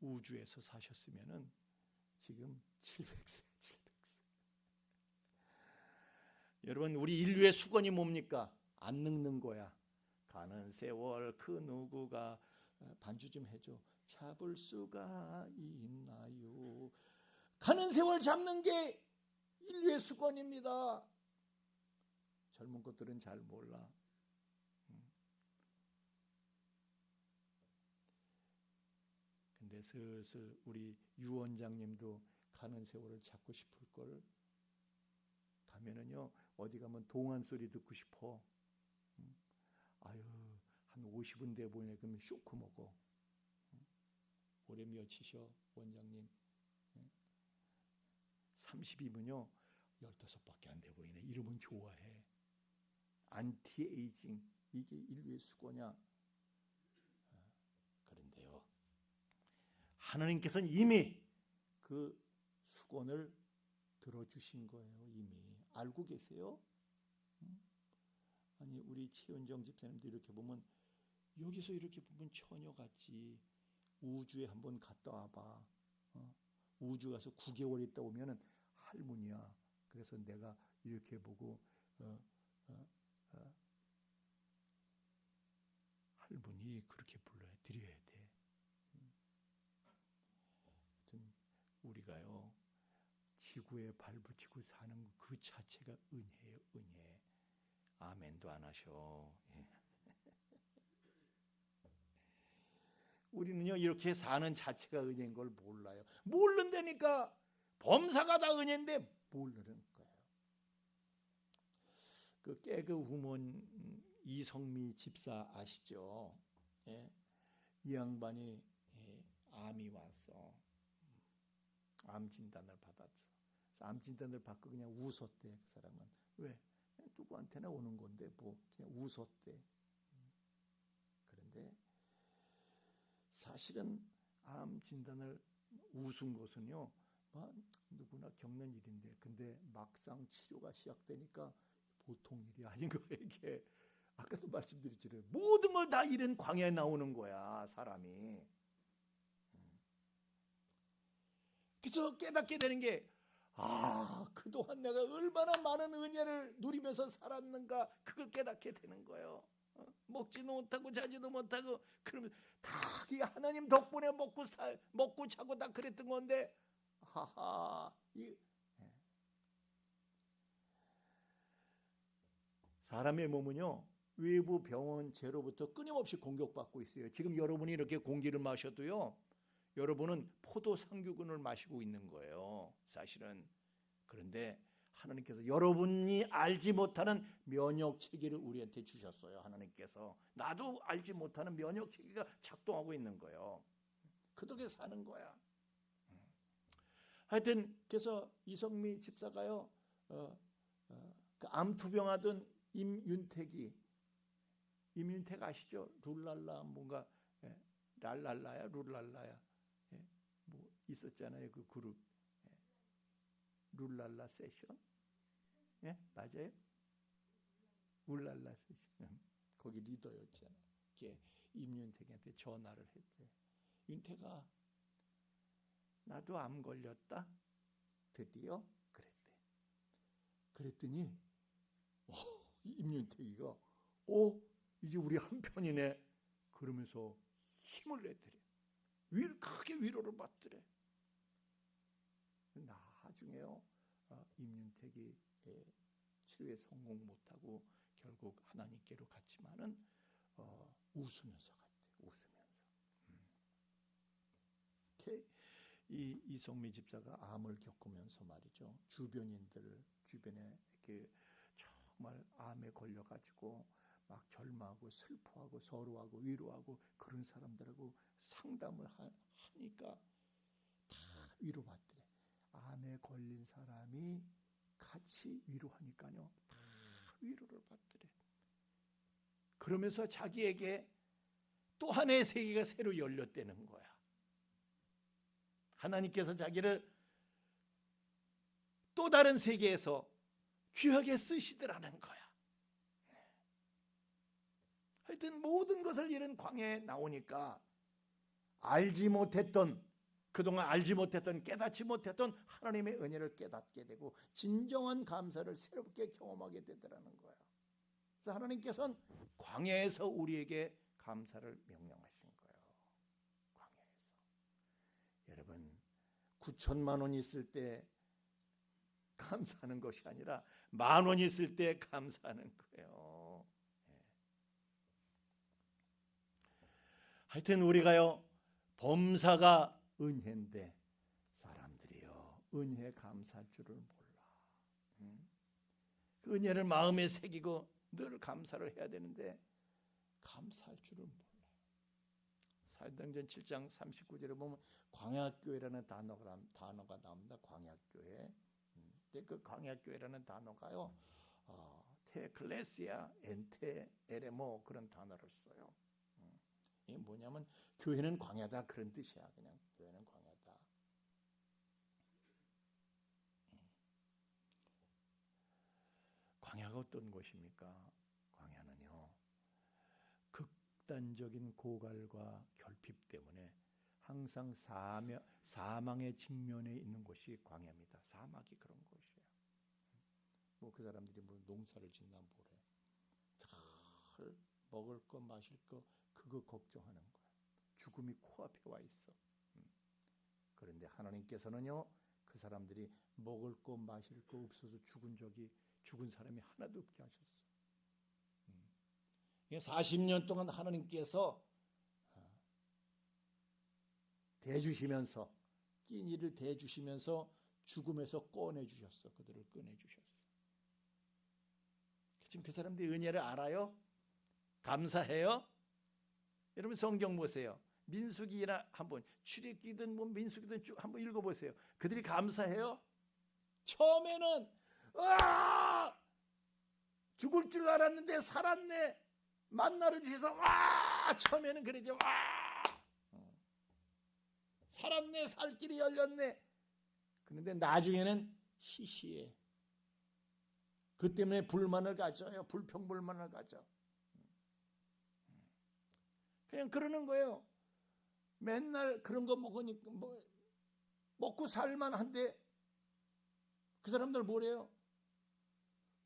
우주에서 사셨으면은 지금 700세. 여러분, 우리 인류의 수건이 뭡니까? 안 늙는 거야. 가는 세월 그 누구가, 반주 좀 해줘. 잡을 수가 있나요? 가는 세월 잡는 게 인류의 수건입니다. 젊은 것들은 잘 몰라. 근데 슬슬 우리 유 원장님도 가는 세월을 잡고 싶을 걸. 가면은요 어디 가면 동안 소리 듣고 싶어. 아유, 한 50은 돼 보이네. 그러면 쇼크 먹어. 올해 몇이셔 원장님? 30이면요 15밖에 안 돼 보이네. 이러면 좋아해. 안티에이징, 이게 인류의 수고냐? 그런데요, 하나님께서는 이미 그 수건을 들어주신 거예요. 이미 알고 계세요? 아니 우리 최은정 집사님도 이렇게 보면, 여기서 이렇게 보면 처녀 같지. 우주에 한번 갔다 와봐. 우주 가서 9개월 있다 오면은 할머니야. 그래서 내가 이렇게 보고 할머니 그렇게 불러야 드려야 돼. 하여튼 우리가요 지구에 발붙이고 사는 그 자체가 은혜예요. 은혜. 아멘도 안 하셔. 우리는요 이렇게 사는 자체가 은혜인 걸 몰라요. 모른다니까. 범사가 다 은혜인데 모르는 거예요. 그 깨그 후문 이성미 집사 아시죠? 예? 이 양반이 암이 왔어. 암 진단을 받았어. 암 진단을 받고 그냥 웃었대. 그 사람은. 왜? 누구한테나 오는 건데 뭐 그냥 웃었대. 그런데 사실은 암 진단을 웃은 것은요 누구나 겪는 일인데, 근데 막상 치료가 시작되니까 보통 일이 아닌 거야 이게. 아까도 말씀드렸잖아요. 모든 걸 다 잃은 광야에 나오는 거야 사람이. 그래서 깨닫게 되는 게 그동안 내가 얼마나 많은 은혜를 누리면서 살았는가 그걸 깨닫게 되는 거예요. 먹지도 못하고 자지도 못하고 그러면 다 이 하나님 덕분에 먹고 자고 다 그랬던 건데 사람의 몸은요 외부 병원체로부터 끊임없이 공격받고 있어요. 지금 여러분이 이렇게 공기를 마셔도요 여러분은 포도 상규근을 마시고 있는 거예요 사실은. 그런데 하나님께서 여러분이 알지 못하는 면역 체계를 우리한테 주셨어요. 하나님께서 나도 알지 못하는 면역 체계가 작동하고 있는 거예요. 그렇게 사는 거야. 하여튼 그래서 이성미 집사가요 그 암투병하던 임윤택 아시죠? 룰랄라 뭔가 랄랄라야 룰랄라야 뭐 있었잖아요 그 그룹 룰랄라 세션. 예, 맞아요. 울랄라 세션. 거기 리더였잖아. 걔 임윤택한테 전화를 했대. 윤택아, 나도 암 걸렸다. 드디어 그랬대. 그랬더니 임윤택이가 이제 우리 한편이네. 그러면서 힘을 내더래. 크게 위로를 받더래. 나중에요. 임윤택이 치료에 성공 못하고 결국 하나님께로 갔지만은 웃으면서 갔대. 웃으면서. 이 이성미 집사가 암을 겪으면서 말이죠. 주변에 이렇게 정말 암에 걸려가지고 막 절망하고 슬퍼하고 서로하고 위로하고 그런 사람들하고 상담을 하니까 다 위로받더래. 암에 걸린 사람이 같이 위로하니까요 다 위로를 받더래. 그러면서 자기에게 또 하나의 세계가 새로 열렸다는 거야. 하나님께서 자기를 또 다른 세계에서 귀하게 쓰시더라는 거야. 하여튼 모든 것을 잃은 광야에 나오니까 그동안 알지 못했던 깨닫지 못했던 하나님의 은혜를 깨닫게 되고 진정한 감사를 새롭게 경험하게 되더라는 거야. 그래서 하나님께서는 광야에서 우리에게 감사를 명령하신 거예요. 광야에서. 여러분 9천만 원 있을 때 감사하는 것이 아니라 10,000원 있을 때 감사하는 거예요. 하여튼 우리가요 범사가 은혜인데 사람들이요 은혜에 감사할 줄을 몰라. 그 은혜를 마음에 새기고 늘 감사를 해야 되는데 감사할 줄을 몰라요. 사도행전 7장 39절에 보면 광야교회라는 단어가 나옵니다. 광야교회. 근데 그 광야교회라는 단어가요 테클레시아, 엔테, 에레모 그런 단어를 써요. 이게 뭐냐면 교회는 광야다 그런 뜻이야. 그냥 교회는 광야다. 광야가 어떤 곳입니까? 광야는요 극단적인 고갈과 결핍 때문에 항상 사망의 직면에 있는 곳이 광야입니다. 사막이 그런 곳이에요. 뭐 그 사람들이 뭐 농사를 짓나 뭐래. 잘 먹을 거 마실 거 그거 걱정하는 거야. 죽음이 코앞에 와 있어. 그런데 하나님께서는요 그 사람들이 먹을 거 마실 거 없어서 죽은 사람이 하나도 없게 하셨어. 40년 동안 하나님께서 대주시면서 끼니를 대주시면서 죽음에서 꺼내주셨어. 그들을 꺼내주셨어. 지금 그 사람들이 은혜를 알아요? 감사해요? 여러분 성경 보세요. 민수기나 한번 출애굽기든 뭐 민수기든 쭉 한번 읽어보세요. 그들이 감사해요? 처음에는 죽을 줄 알았는데 살았네. 만나를 주셔서 처음에는 그러죠. 살았네. 살 길이 열렸네. 그런데 나중에는 시시해. 그 때문에 불만을 가져요. 불평불만을 가져. 그냥 그러는 거예요. 맨날 그런 거 먹으니까 먹고 살만한데 그 사람들 뭐래요?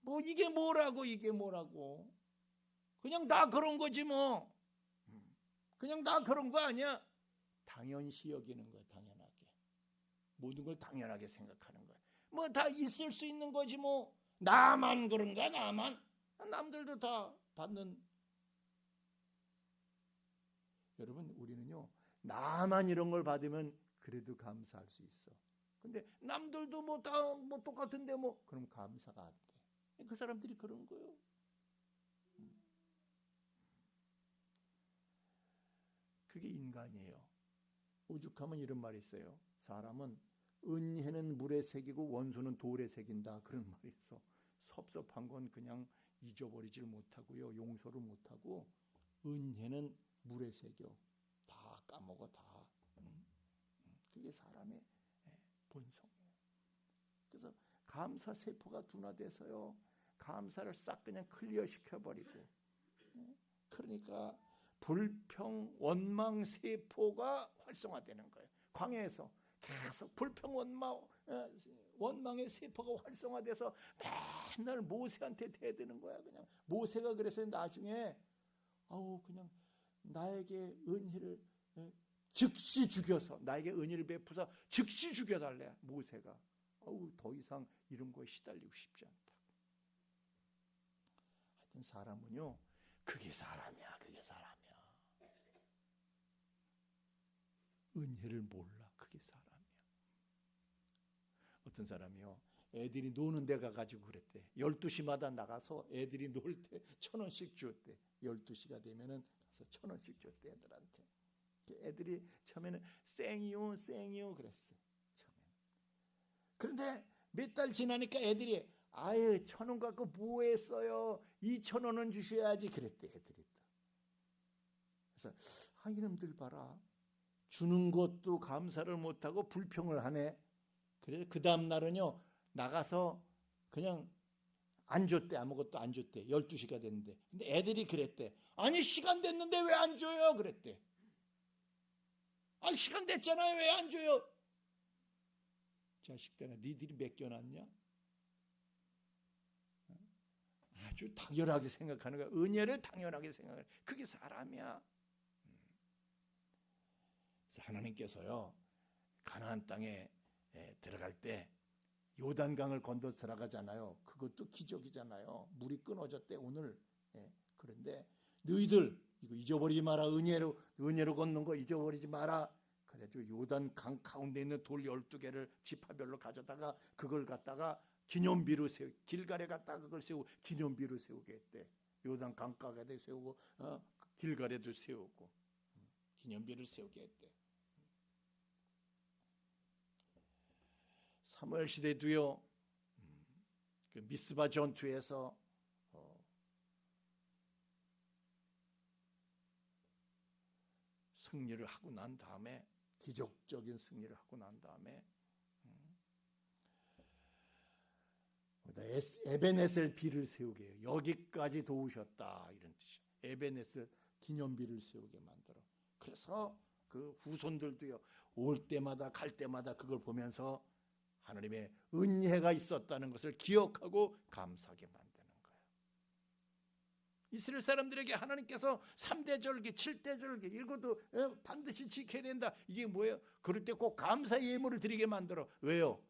뭐 이게 뭐라고. 그냥 다 그런 거지 뭐. 그냥 다 그런 거 아니야? 당연시 여기는 거야, 당연하게. 모든 걸 당연하게 생각하는 거야. 뭐 다 있을 수 있는 거지 뭐. 나만 그런가, 나만? 남들도 다 받는. 여러분, 우리는요, 나만 이런 걸 받으면 그래도 감사할 수 있어. 근데 남들도 뭐 다 뭐 똑같은데 뭐 그럼 감사가 안 돼. 그 사람들이 그런 거예요. 그게 인간이에요. 오죽하면 이런 말이 있어요. 사람은 은혜는 물에 새기고 원수는 돌에 새긴다. 그런 말이 있어. 섭섭한 건 그냥 잊어버리질 못하고요. 용서를 못하고 은혜는 물에 새겨. 다 까먹어 다. 그게 사람의 본성이에요. 그래서 감사 세포가 둔화돼서요. 감사를 싹 그냥 클리어 시켜버리고. 그러니까 불평 원망 세포가 활성화되는 거예요. 광야에서 계속 불평 원망의 세포가 활성화돼서 맨날 모세한테 대드는 거야. 그냥 모세가 그래서 나중에 그냥 나에게 은혜를 즉시 죽여서 나에게 은혜를 베푸사 즉시 죽여달래. 모세가 더 이상 이런 거에 시달리고 싶지 않다. 하여튼 사람은요, 그게 사람이야. 은혜를 몰라. 그게 사람이야. 어떤 사람이요, 애들이 노는 데 가가지고 그랬대. 12시마다 나가서 애들이 놀 때 1,000원씩 줬대. 12시가 되면은 가서 1,000원씩 줬대, 애들한테. 애들이 처음에는 쌩이요 그랬어. 처음에. 그런데 몇 달 지나니까 애들이 1,000원 갖고 뭐 했어요? 2,000원은 주셔야지 그랬대, 애들이. 그래서 이놈들 봐라. 주는 것도 감사를 못하고 불평을 하네. 그래서 그 다음 날은요, 나가서 그냥 안 줬대. 아무것도 안 줬대. 12시가 됐는데. 근데 애들이 그랬대. 아니 시간 됐는데 왜 안 줘요? 그랬대. 시간 됐잖아요. 왜 안 줘요? 자식들아, 니들이 맡겨놨냐? 아주 당연하게 생각하는 거야. 은혜를 당연하게 생각해. 그게 사람이야. 그래서 하나님께서요, 가나안 땅에 들어갈 때 요단강을 건너 들어가잖아요. 그것도 기적이잖아요. 물이 끊어졌대 오늘. 그런데 너희들 이거 잊어버리지 마라. 은혜로 걷는 거 잊어버리지 마라. 그래가지고 요단강 가운데 있는 돌 12개를 지파별로 가져다가 그걸 갖다가 기념비로 길갈에 갖다가 그걸 세우고 기념비로 세우게 했대. 요단 강가에도 세우고 길갈에도 세우고 기념비를 세우게 했대. 사무엘 시대도요, 그 미스바 전투에서 승리를 하고 난 다음에, 기적적인 승리를 하고 난 다음에 에베네셀 비를 세우게 해요. 여기까지 도우셨다 이런 뜻이에요. 에베네셀 기념비를 세우게 만들어. 그래서 그 후손들도요, 올 때마다 갈 때마다 그걸 보면서 하나님의 은혜가 있었다는 것을 기억하고 감사하게 만드는 거예요. 이스라엘 사람들에게 하나님께서 3대 절기, 7대 절기 이것도 반드시 지켜야 된다. 이게 뭐예요? 그럴 때 꼭 감사 예물을 드리게 만들어. 왜요?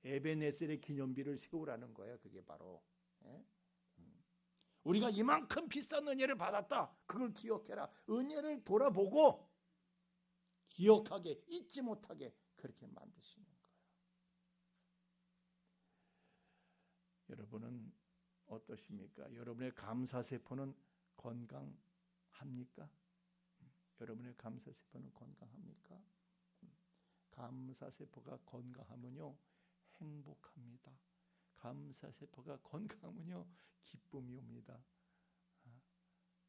에베네셀의 기념비를 세우라는 거예요. 그게 바로 우리가 이만큼 비싼 은혜를 받았다. 그걸 기억해라. 은혜를 돌아보고 기억하게, 잊지 못하게 그렇게 만드시는 거예요. 여러분은 어떠십니까? 여러분의 감사세포는 건강합니까? 여러분의 감사세포는 건강합니까? 감사세포가 건강하면요, 행복합니다. 감사세포가 건강하면요, 기쁨이 옵니다.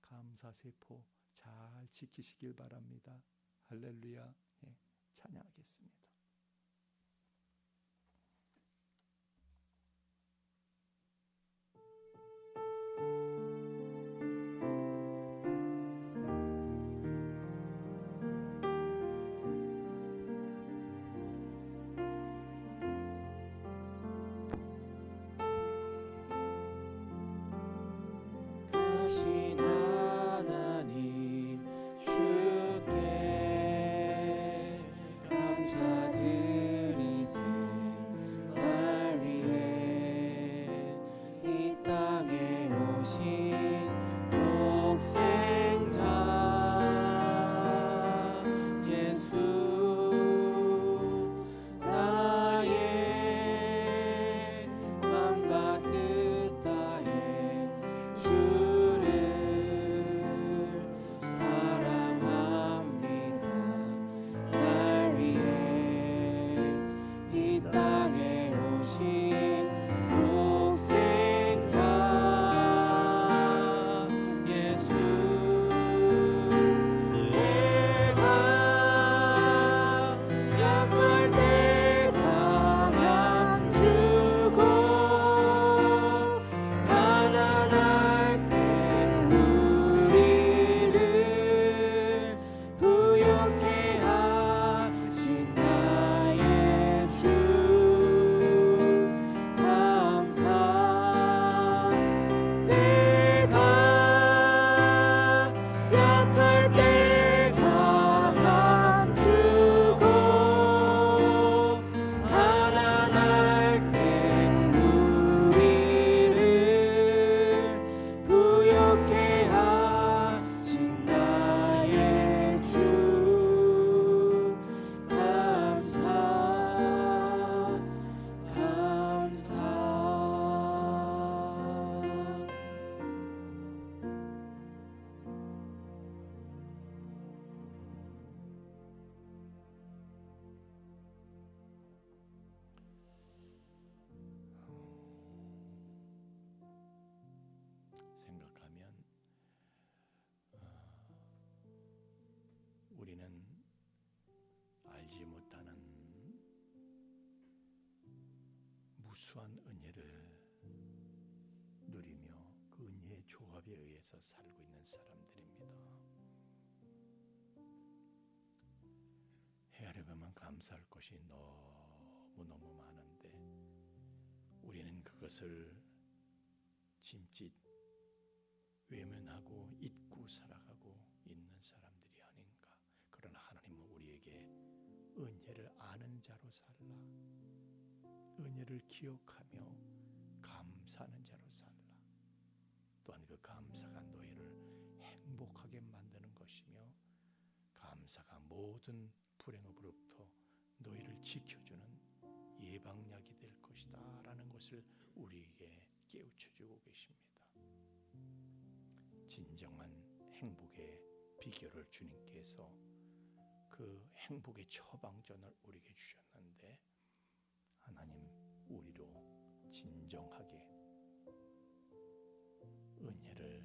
감사세포 잘 지키시길 바랍니다. 할렐루야. 찬양하겠습니다. 무수한 은혜를 누리며 그 은혜의 조합에 의해서 살고 있는 사람들입니다. 헤아려 보면 감사할 것이 너무너무 많은데 우리는 그것을 짐짓 외면하고 잊고 살아가고 있는 사람들이 아닌가. 그러나 하나님은 우리에게 은혜를 아는 자로 살라, 은혜를 기억하며 감사하는 자로 살라. 또한 그 감사가 너희를 행복하게 만드는 것이며 감사가 모든 불행으로부터 너희를 지켜주는 예방약이 될 것이다 라는 것을 우리에게 깨우쳐주고 계십니다. 진정한 행복의 비결을 주님께서 그 행복의 처방전을 우리에게 주셨는데 하나님 우리로 진정하게 은혜를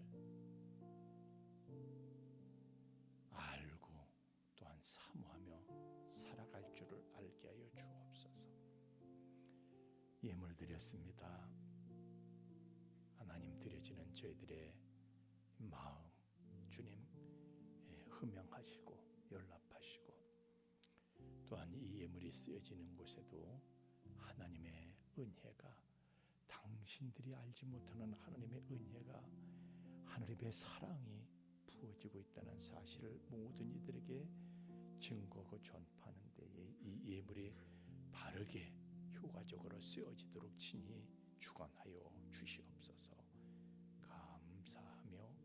알고 또한 사모하며 살아갈 줄을 알게 하여 주옵소서. 예물 드렸습니다. 하나님 드려지는 저희들의 마음 주님 흠양하시고 연락하시고 또한 이 예물이 쓰여지는 곳에도 하나님의 은혜가 당신들이 알지 못하는 하나님의 은혜가 하나님의 사랑이 부어지고 있다는 사실을 모든 이들에게 증거하고 전파하는 데에 이 예물이 바르게 효과적으로 쓰여지도록 친히 주관하여 주시옵소서. 감사하며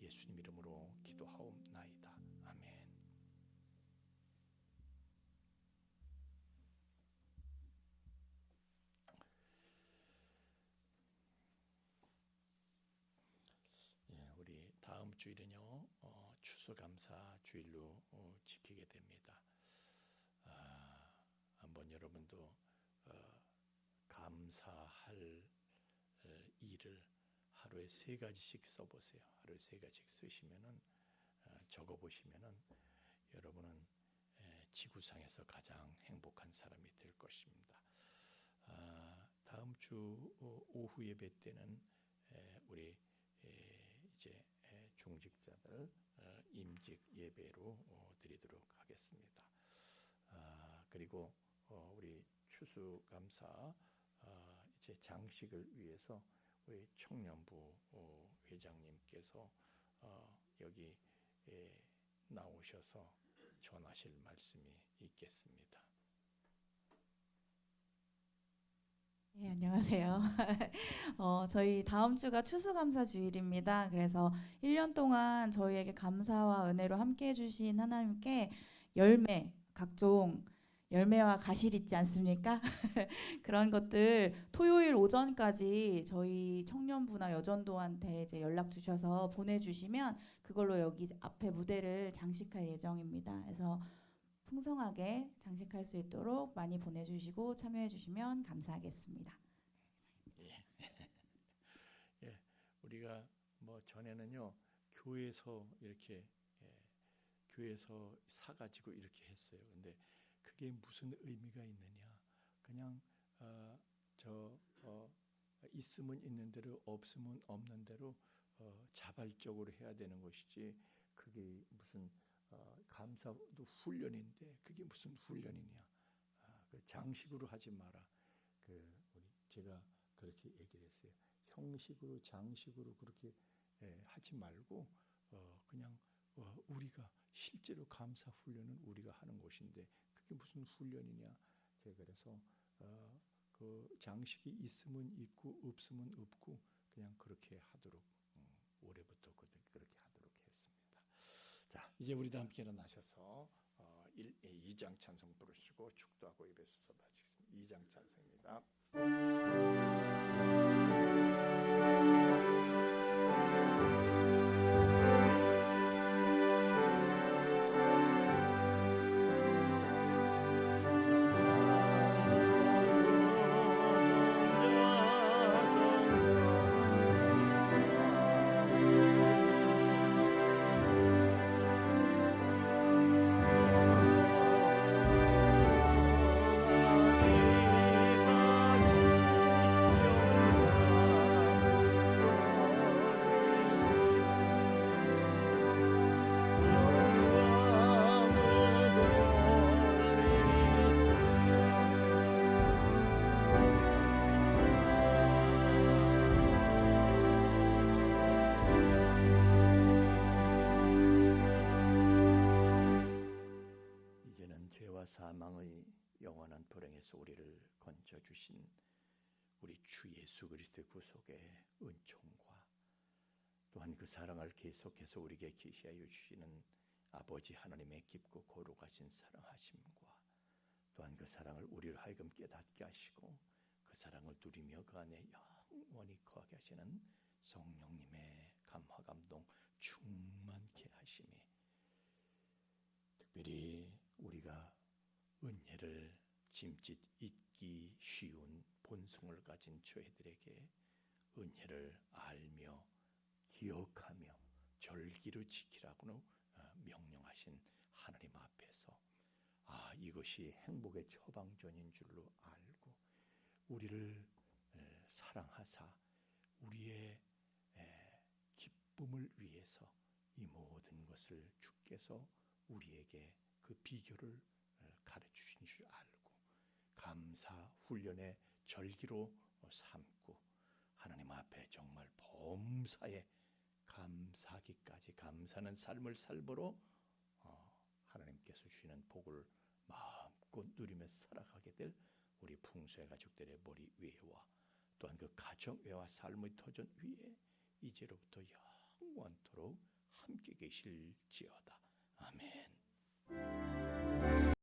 예수님 이름으로 기도하옵나이다. 아멘. 우리 다음 주일은요 추수감사 주일로 지키게 됩니다. 한번 여러분도 감사할 일을 하루에 3가지씩 써보세요. 하루에 3가지씩 쓰시면은 적어보시면은 여러분은 지구상에서 가장 행복한 사람이 될 것입니다. 다음 주 오후 예배 때는 우리 이제 중직자들 임직 예배로 드리도록 하겠습니다. 그리고 우리 추수감사 이제 장식을 위해서 우리 청년부 회장님께서 여기 나오셔서 전하실 말씀이 있겠습니다. 네, 안녕하세요. 저희 다음 주가 추수감사 주일입니다. 그래서 1년 동안 저희에게 감사와 은혜로 함께 해주신 하나님께 열매, 각종 열매와 가실 있지 않습니까? 그런 것들 토요일 오전까지 저희 청년부나 여전도한테 이제 연락 주셔서 보내주시면 그걸로 여기 앞에 무대를 장식할 예정입니다. 그래서 풍성하게 장식할 수 있도록 많이 보내주시고 참여해주시면 감사하겠습니다. 예, 우리가 뭐 전에는요 교회에서 이렇게 교회에서 사가지고 이렇게 했어요. 근데 그게 무슨 의미가 있느냐? 그냥 있으면 있는 대로 없으면 없는 대로 자발적으로 해야 되는 것이지 그게 무슨 감사도 훈련인데 그게 무슨 훈련이냐? 그 장식으로 하지 마라. 우리 제가 그렇게 얘기를 했어요. 형식으로 장식으로 그렇게 하지 말고 그냥 우리가 실제로 감사 훈련은 우리가 하는 것인데 그게 무슨 훈련이냐? 제가 그래서 그 장식이 있으면 있고 없으면 없고 그냥 그렇게 하도록 올해부터 그렇게 하도록 했습니다. 자, 이제 우리 다 함께 일어나셔서 2장 찬송 부르시고 축도하고 예배 수서 마치겠습니다. 2장 찬송입니다. 사망의 영원한 불행에서 우리를 건져 주신 우리 주 예수 그리스도의 구속의 은총과 또한 그 사랑을 계속해서 우리에게 계시하여 주시는 아버지 하나님의 깊고 거룩하신 사랑하심과 또한 그 사랑을 우리를 하여금 깨닫게 하시고 그 사랑을 누리며 그 안에 영원히 거하게 하시는 성령님의 감화 감동 충만케 하심이 특별히 우리가 은혜를 짐짓 잊기 쉬운 본성을 가진 저희들에게 은혜를 알며 기억하며 절기로 지키라고 명령하신 하나님 앞에서 이것이 행복의 처방전인 줄로 알고 우리를 사랑하사 우리의 기쁨을 위해서 이 모든 것을 주께서 우리에게 그 비결을 가르치신 줄 알고 감사 훈련의 절기로 삼고 하나님 앞에 정말 범사에 감사하기까지 감사하는 삶을 살므로 하나님께서 주시는 복을 마음껏 누리며 살아가게 될 우리 풍수의 가족들의 머리 위에와 또한 그 가정 외와 삶의 터전 위에 이제로부터 영원토록 함께 계실지어다. 아멘.